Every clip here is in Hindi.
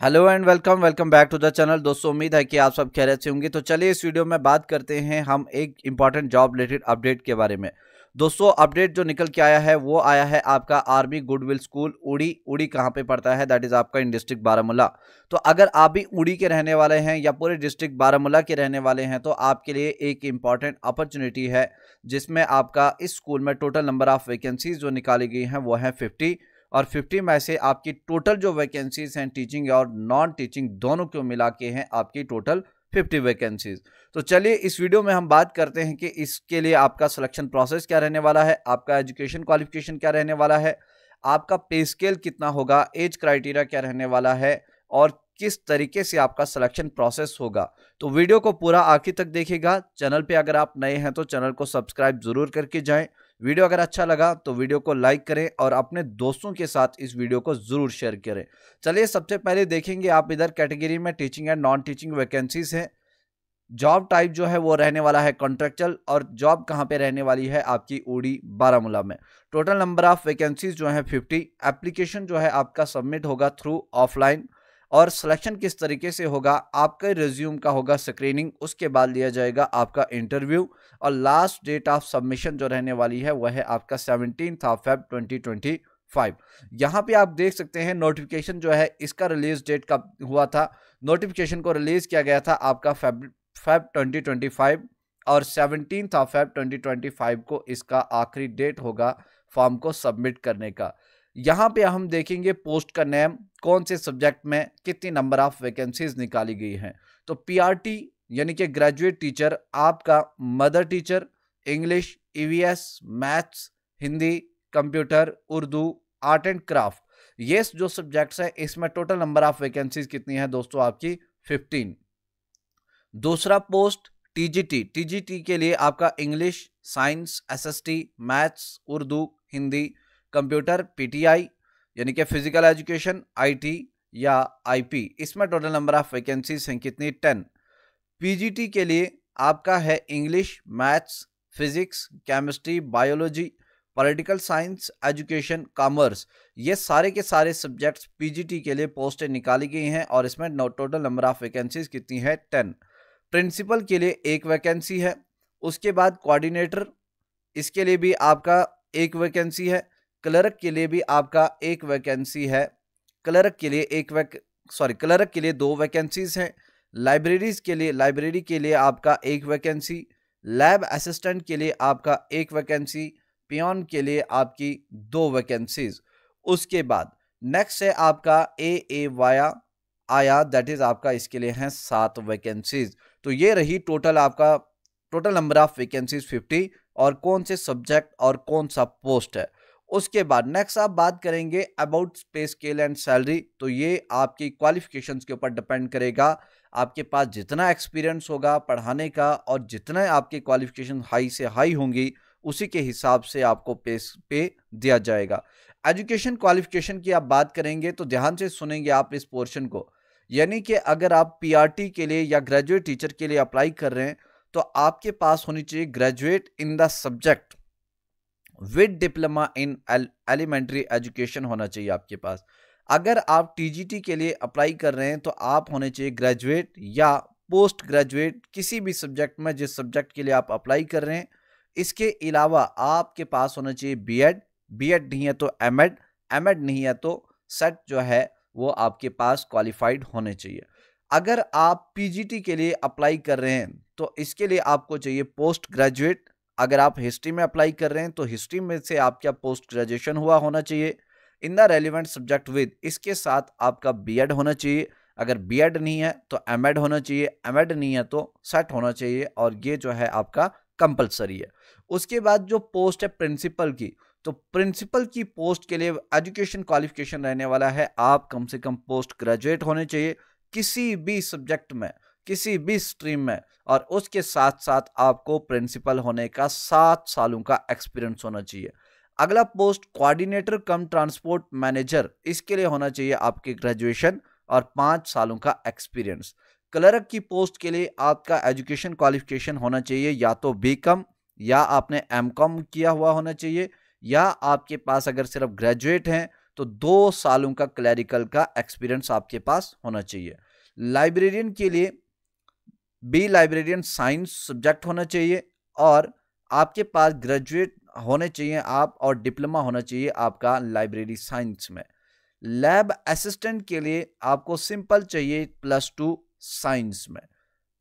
Hello and welcome back to the channel. दोस्तों उम्मीद है कि आप सब खैरियत से होंगे। तो चलिए इस वीडियो में बात करते हैं हम एक इंपॉर्टेंट जॉब रिलेटेड अपडेट के बारे में। दोस्तों अपडेट जो निकल के आया है वो आया है आपका आर्मी गुडविल स्कूल उड़ी कहाँ पे पड़ता है, दैट इज आपका इन डिस्ट्रिक्ट बारामूला। तो अगर आप भी उड़ी के रहने वाले हैं या पूरे डिस्ट्रिक्ट बारामूला के रहने वाले हैं तो आपके लिए एक इंपॉर्टेंट अपॉर्चुनिटी है, जिसमें आपका इस स्कूल में टोटल नंबर ऑफ वैकेंसीज जो निकाली गई हैं वो है 50 और 50 में से आपकी टोटल जो वैकेंसीज हैं टीचिंग और नॉन टीचिंग दोनों को मिला के हैं आपकी टोटल 50 वैकेंसीज। तो चलिए इस वीडियो में हम बात करते हैं कि इसके लिए आपका सिलेक्शन प्रोसेस क्या रहने वाला है, आपका एजुकेशन क्वालिफिकेशन क्या रहने वाला है, आपका पे स्केल कितना होगा, एज क्राइटेरिया क्या रहने वाला है और किस तरीके से आपका सिलेक्शन प्रोसेस होगा। तो वीडियो को पूरा आखिर तक देखिएगा। चैनल पे अगर आप नए हैं तो चैनल को सब्सक्राइब जरूर करके जाएं। वीडियो अगर अच्छा लगा तो वीडियो को लाइक करें और अपने दोस्तों के साथ इस वीडियो को जरूर शेयर करें। चलिए सबसे पहले देखेंगे आप इधर कैटेगरी में teaching and non teaching vacancies हैं। जॉब टाइप जो है वो रहने वाला है कॉन्ट्रेक्चुअल और जॉब कहाँ पे रहने वाली है आपकी उड़ी बारामूला में। टोटल नंबर ऑफ वैकेंसीज जो है 50। एप्लीकेशन जो है आपका सबमिट होगा थ्रू ऑफलाइन और सिलेक्शन किस तरीके से होगा, आपका रिज्यूम का होगा स्क्रीनिंग, उसके बाद लिया जाएगा आपका इंटरव्यू और लास्ट डेट ऑफ सबमिशन जो रहने वाली है वह है आपका 17 ऑफ फेब 2025। यहाँ पे आप देख सकते हैं नोटिफिकेशन जो है इसका रिलीज डेट कब हुआ था। नोटिफिकेशन को रिलीज किया गया था आपका फेब 2025 और 17 ऑफ फेब 2025 को इसका आखिरी डेट होगा फॉर्म को सबमिट करने का। यहाँ पे हम देखेंगे पोस्ट का नेम, कौन से सब्जेक्ट में कितनी नंबर ऑफ वैकेंसीज निकाली गई हैं। तो पीआरटी यानी कि ग्रेजुएट टीचर, आपका mother teacher, English, EVS, maths, Hindi, computer, Urdu, art and craft, ये जो सब्जेक्ट्स हैं इसमें टोटल नंबर ऑफ वैकेंसीज कितनी है दोस्तों आपकी 15। दूसरा पोस्ट टीजीटी के लिए आपका English, science, SST, maths, Urdu, Hindi, computer, PTI यानी कि फिजिकल एजुकेशन, आईटी या आईपी, इसमें टोटल नंबर ऑफ वैकेंसीज हैं कितनी 10। पीजीटी के लिए आपका है English, maths, physics, chemistry, biology, political science, education, commerce, ये सारे के सारे सब्जेक्ट्स पीजीटी के लिए पोस्टें निकाली गई हैं और इसमें टोटल नंबर ऑफ वैकेंसीज कितनी है 10। प्रिंसिपल के लिए एक वैकेंसी है। उसके बाद कोऑर्डिनेटर, इसके लिए भी आपका एक वैकेंसी है। क्लर्क के लिए भी आपका एक वैकेंसी है। क्लर्क के लिए 2 वैकेंसीज हैं। लाइब्रेरी के लिए आपका एक वैकेंसी। लैब असिस्टेंट के लिए आपका एक वैकेंसी। पियोन के लिए आपकी 2 वैकेंसीज। उसके बाद नेक्स्ट है आपका ए वाया आया, दैट इज आपका इसके लिए हैं 7 वैकेंसीज। तो ये रही टोटल नंबर ऑफ वैकेंसीज 50 और कौन से सब्जेक्ट और कौन सा पोस्ट है। उसके बाद नेक्स्ट आप बात करेंगे अबाउट पे स्केल एंड सैलरी। तो ये आपकी क्वालिफिकेशंस के ऊपर डिपेंड करेगा। आपके पास जितना एक्सपीरियंस होगा पढ़ाने का और जितना आपकी क्वालिफिकेशन हाई से हाई होंगी उसी के हिसाब से आपको पे दिया जाएगा। एजुकेशन क्वालिफिकेशन की आप बात करेंगे तो ध्यान से सुनेंगे आप इस पोर्शन को। यानी कि अगर आप पीआरटी के लिए या ग्रेजुएट टीचर के लिए अप्लाई कर रहे हैं तो आपके पास होनी चाहिए graduate in the subject with diploma in elementary education होना चाहिए आपके पास। अगर आप टीजीटी के लिए अप्लाई कर रहे हैं तो आप होने चाहिए ग्रेजुएट या पोस्ट ग्रेजुएट किसी भी सब्जेक्ट में जिस सब्जेक्ट के लिए आप अप्लाई कर रहे हैं। इसके अलावा आपके पास होना चाहिए बीएड नहीं है तो एमएड नहीं है तो सेट जो है वो आपके पास क्वालिफाइड होने चाहिए। अगर आप पीजीटी के लिए अप्लाई कर रहे हैं तो इसके लिए आपको चाहिए पोस्ट ग्रेजुएट। अगर आप हिस्ट्री में अप्लाई कर रहे हैं तो हिस्ट्री में से आपका पोस्ट ग्रेजुएशन हुआ होना चाहिए in the relevant subject with, इसके साथ आपका बीएड होना चाहिए। अगर बीएड नहीं है तो एमएड होना चाहिए, एमएड नहीं है तो सेट होना चाहिए और ये जो है आपका कंपलसरी है। उसके बाद जो पोस्ट है प्रिंसिपल की, तो प्रिंसिपल की पोस्ट के लिए एजुकेशन क्वालिफिकेशन रहने वाला है आप कम से कम पोस्ट ग्रेजुएट होने चाहिए किसी भी सब्जेक्ट में, किसी भी स्ट्रीम में, और उसके साथ साथ आपको प्रिंसिपल होने का 7 सालों का एक्सपीरियंस होना चाहिए। अगला पोस्ट कोऑर्डिनेटर कम ट्रांसपोर्ट मैनेजर, इसके लिए होना चाहिए आपकी ग्रेजुएशन और 5 सालों का एक्सपीरियंस। क्लर्क की पोस्ट के लिए आपका एजुकेशन क्वालिफिकेशन होना चाहिए या तो बीकॉम या आपने एमकॉम किया हुआ होना चाहिए या आपके पास अगर सिर्फ ग्रेजुएट हैं तो 2 सालों का क्लरिकल का एक्सपीरियंस आपके पास होना चाहिए। लाइब्रेरियन के लिए बी लाइब्रेरियन साइंस सब्जेक्ट होना चाहिए और आपके पास ग्रेजुएट होने चाहिए आप और डिप्लोमा होना चाहिए आपका लाइब्रेरी साइंस में। लैब असिस्टेंट के लिए आपको सिंपल चाहिए +2 साइंस में।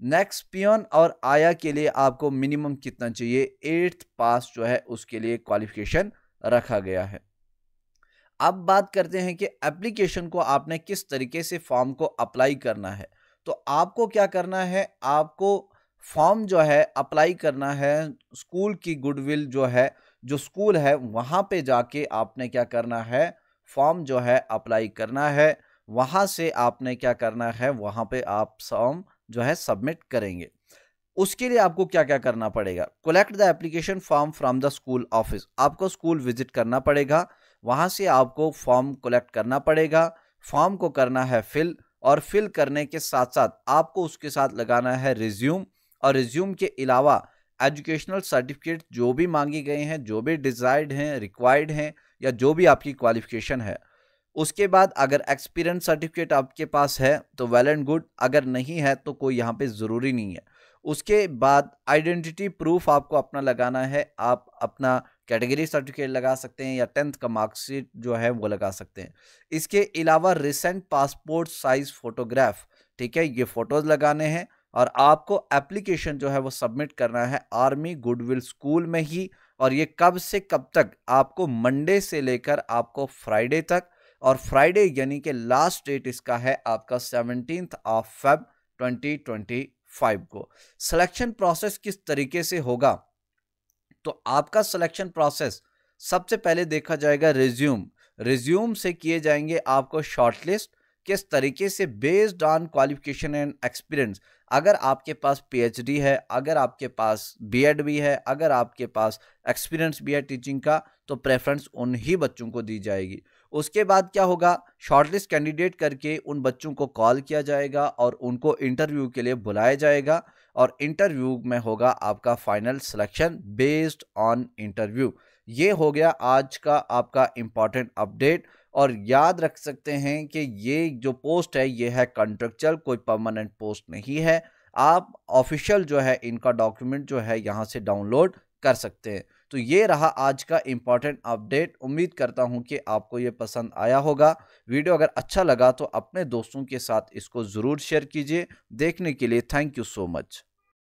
नेक्स्ट पियन और आया के लिए आपको मिनिमम कितना चाहिए, 8th पास जो है उसके लिए क्वालिफिकेशन रखा गया है। अब बात करते हैं कि एप्लीकेशन को आपने किस तरीके से फॉर्म को अप्लाई करना है। तो आपको क्या करना है, आपको फॉर्म जो है अप्लाई करना है स्कूल की गुडविल जो है, जो स्कूल है वहाँ पे जाके आपने क्या करना है, फॉर्म जो है अप्लाई करना है। वहाँ से आपने क्या करना है, वहाँ पे आप फॉर्म जो है सबमिट करेंगे। उसके लिए आपको क्या क्या करना पड़ेगा, collect the application form from the school office. आपको स्कूल विजिट करना पड़ेगा, वहाँ से आपको फॉर्म कलेक्ट करना पड़ेगा। फॉर्म को करना है फिल, और फिल करने के साथ साथ आपको उसके साथ लगाना है रिज्यूम, और रिज्यूम के अलावा एजुकेशनल सर्टिफिकेट जो भी मांगे गए हैं, जो भी डिजायर्ड हैं, रिक्वायर्ड हैं, या जो भी आपकी क्वालिफिकेशन है। उसके बाद अगर एक्सपीरियंस सर्टिफिकेट आपके पास है तो वेल एंड गुड, अगर नहीं है तो कोई यहाँ पे ज़रूरी नहीं है। उसके बाद आइडेंटिटी प्रूफ आपको अपना लगाना है। आप अपना कैटेगरी सर्टिफिकेट लगा सकते हैं या 10th का मार्कशीट जो है वो लगा सकते हैं। इसके अलावा रिसेंट पासपोर्ट साइज फोटोग्राफ, ठीक है, ये फोटोज लगाने हैं। और आपको एप्लीकेशन जो है वो सबमिट करना है आर्मी गुडविल स्कूल में ही। और ये कब से कब तक, आपको मंडे से लेकर आपको फ्राइडे तक, और फ्राइडे यानी कि लास्ट डेट इसका है आपका 17th ऑफ फेब 2025 को। सिलेक्शन प्रोसेस किस तरीके से होगा, तो आपका सिलेक्शन प्रोसेस सबसे पहले देखा जाएगा रिज्यूम से किए जाएंगे आपको शॉर्टलिस्ट। किस तरीके से, based on qualification and experience. अगर आपके पास पीएचडी है, अगर आपके पास बीएड भी है, अगर आपके पास एक्सपीरियंस भी है टीचिंग का, तो प्रेफरेंस उन्हीं बच्चों को दी जाएगी। उसके बाद क्या होगा, शॉर्टलिस्ट कैंडिडेट करके उन बच्चों को कॉल किया जाएगा और उनको इंटरव्यू के लिए बुलाया जाएगा। और इंटरव्यू में होगा आपका final selection based on interview. ये हो गया आज का आपका इंपॉर्टेंट अपडेट। और याद रख सकते हैं कि ये जो पोस्ट है ये है कॉन्ट्रेक्चुअल, कोई परमानेंट पोस्ट नहीं है। आप ऑफिशियल जो है इनका डॉक्यूमेंट जो है यहाँ से डाउनलोड कर सकते हैं। तो ये रहा आज का इंपॉर्टेंट अपडेट। उम्मीद करता हूँ कि आपको ये पसंद आया होगा। वीडियो अगर अच्छा लगा तो अपने दोस्तों के साथ इसको ज़रूर शेयर कीजिए। देखने के लिए थैंक यू सो मच।